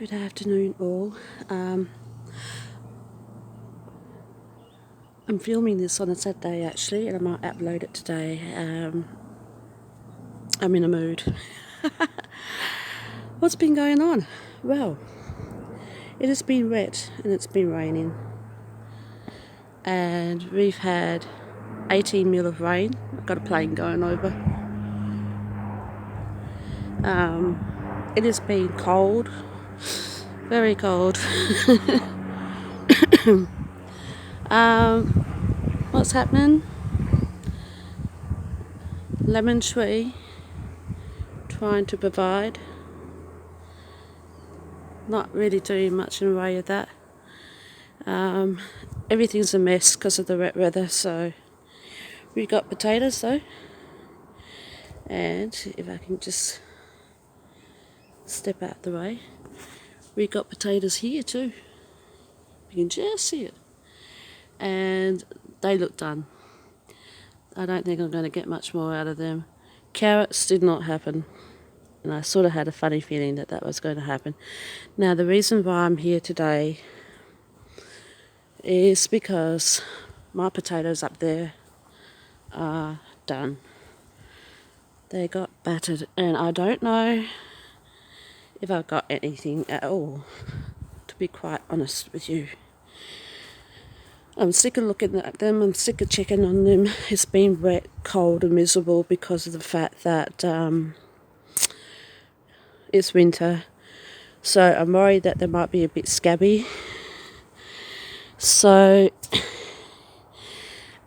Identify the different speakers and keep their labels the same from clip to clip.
Speaker 1: Good afternoon all. I'm filming this on a Saturday actually, and I might upload it today. I'm in a mood. What's been going on? Well, it has been wet and it's been raining, and we've had 18 mil of rain. I've got a plane going over. It has been cold, very cold. What's happening? Lemon tree trying to provide, not really doing much in the way of that. Everything's a mess because of the wet weather, so we got potatoes though, and if I can just step out the way, we got potatoes here too. You can just see it, and they look done. I don't think I'm going to get much more out of them. Carrots did not happen, and I sort of had a funny feeling that that was going to happen. Now the reason why I'm here today is because my potatoes up there are done. They got battered, and I don't know if I've got anything at all, to be quite honest with you. I'm sick of looking at them, I'm sick of checking on them. It's been wet, cold and miserable because of the fact that it's winter, so I'm worried that they might be a bit scabby. So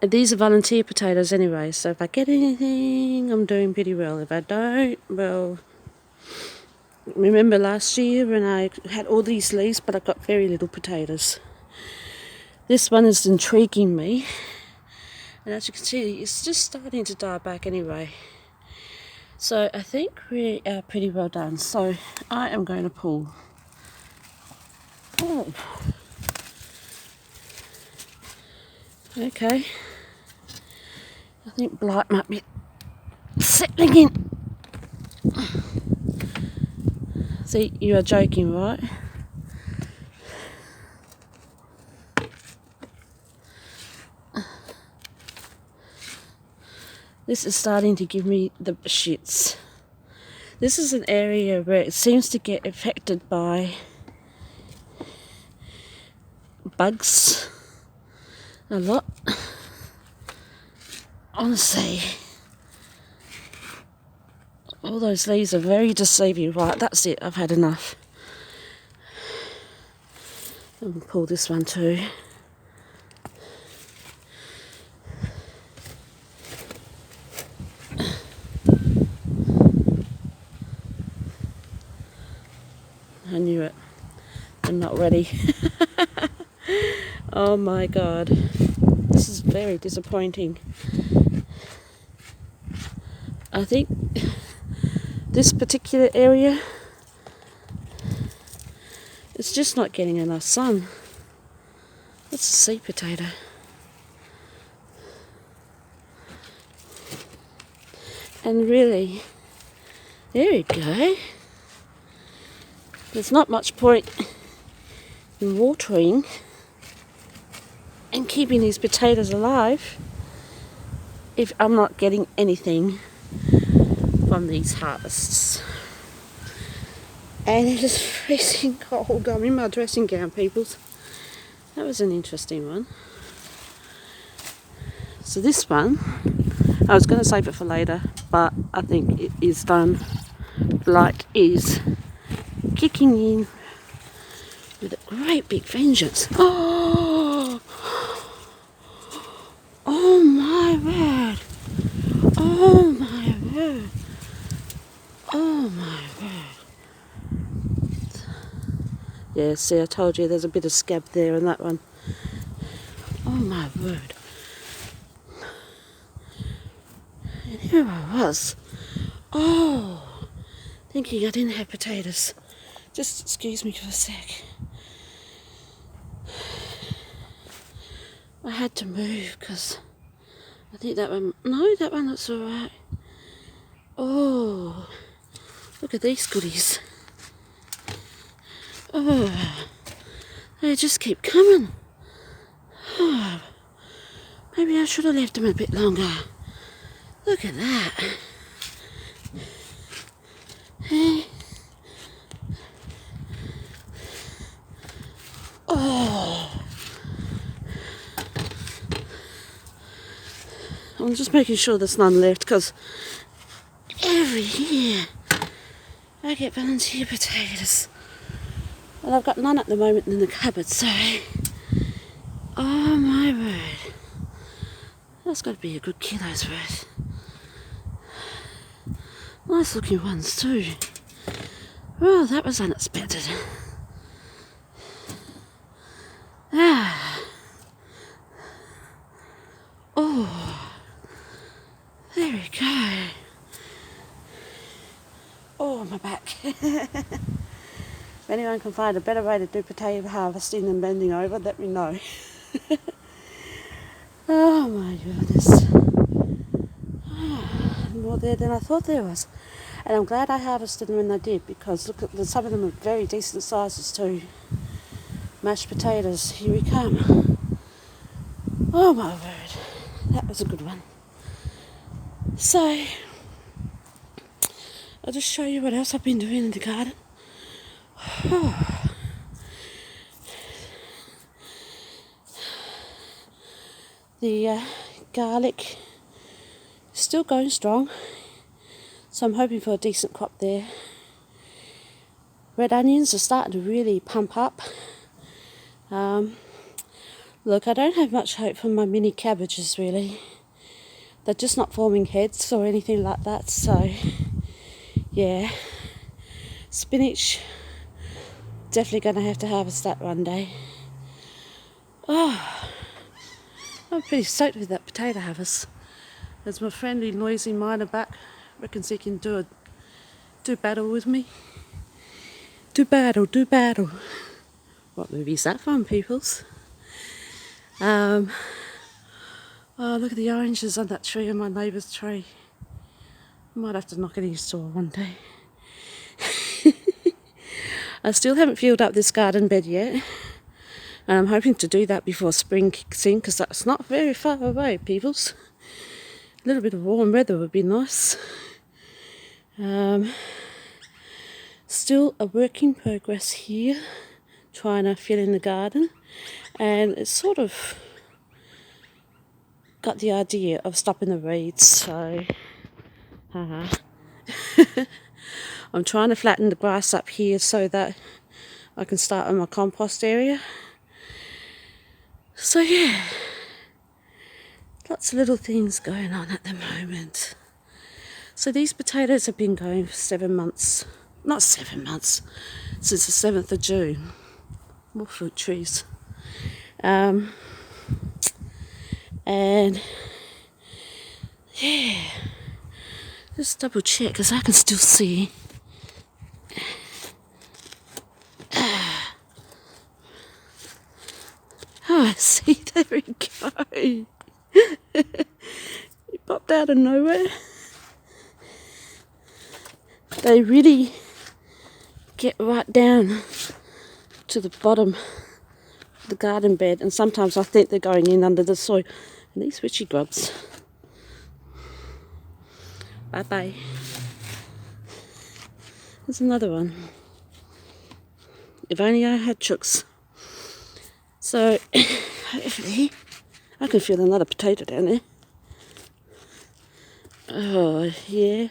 Speaker 1: these are volunteer potatoes anyway, so if I get anything, I'm doing pretty well. If I don't, well, remember last year when I had all these leaves but I got very little potatoes. This one is intriguing me, and as you can see, it's just starting to die back anyway. So I think we are pretty well done. So I am going to pull. Oh. Okay. I think blight might be settling in. See, you are joking, right? This is starting to give me the shits. This is an area where it seems to get affected by bugs a lot. Honestly, all those leaves are very deceiving. Right, that's it, I've had enough. I'm going to pull this one too. I knew it. I'm not ready. Oh my god. This is very disappointing. I think this particular area, it's just not getting enough sun. That's a sweet potato. And really, there we go. There's not much point in watering and keeping these potatoes alive if I'm not getting anything from these harvests. And it is freezing cold. I'm in my dressing gown, peoples. That was an interesting one. So this one, I was going to save it for later, but I think it is done. Blight is kicking in with a great big vengeance. Oh! Oh my word! Oh my word! Oh my word! Yeah, see, I told you there's a bit of scab there in that one. Oh my word! And here I was. Oh! Thinking I didn't have potatoes. Just excuse me for a sec. I had to move because I think that one, no, that one looks alright. Oh, look at these goodies. Oh, they just keep coming. Oh, maybe I should have left them a bit longer. Look at that. Hey. Oh. I'm just making sure there's none left because every year I get volunteer potatoes. Well, I've got none at the moment in the cupboard, so oh my word, that's got to be a good kilo's worth. Nice looking ones too. Well, that was unexpected. Ah. Oh, there we go. Oh, my back. If anyone can find a better way to do potato harvesting than bending over, let me know. Oh my goodness. More there than I thought there was. And I'm glad I harvested them when I did, because look at some of them are very decent sizes too. Mashed potatoes, here we come. Oh my word, that was a good one. So, I'll just show you what else I've been doing in the garden. The garlic is still going strong, so I'm hoping for a decent crop there. Red onions are starting to really pump up. Look, I don't have much hope for my mini cabbages really. They're just not forming heads or anything like that, so yeah. Spinach, definitely going to have to harvest that one day. Oh, I'm pretty stoked with that potato harvest. There's my friendly noisy miner back. Reckons he can do battle with me. Do battle. What movie is that from, peoples? Oh, look at the oranges on that tree, on my neighbour's tree. I might have to knock it in his door one day. I still haven't filled up this garden bed yet, and I'm hoping to do that before spring kicks in, because that's not very far away, peoples. A little bit of warm weather would be nice. Still a work in progress here, trying to fill in the garden, and it's sort of got the idea of stopping the weeds, so I'm trying to flatten the grass up here so that I can start on my compost area. So yeah, lots of little things going on at the moment. So these potatoes have been going for 7 months. Not 7 months, since the 7th of June. More fruit trees. And yeah, just double check because I can still see. Oh, I see, there we go. He popped out of nowhere. They really get right down to the bottom of the garden bed, and sometimes I think they're going in under the soil. And these witchy grubs. Bye bye. There's another one. If only I had chooks. So hopefully I can feel another potato down there. Oh yeah.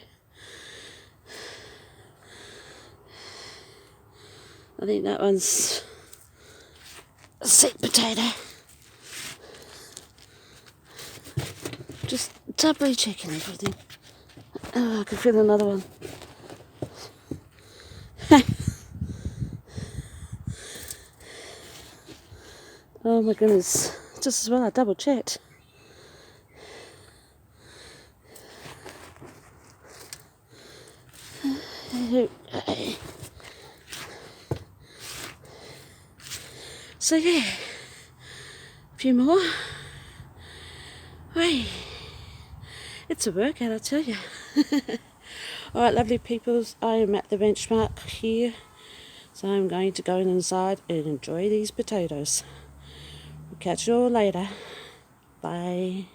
Speaker 1: I think that one's a sweet potato. Just doubly checking everything. Oh, I can feel another one. Oh my goodness, just as well I double checked. So yeah, a few more. Hey, it's a workout, I tell you. Alright, lovely peoples, I am at the benchmark here. So I'm going to go inside and enjoy these potatoes. Catch you all later. Bye.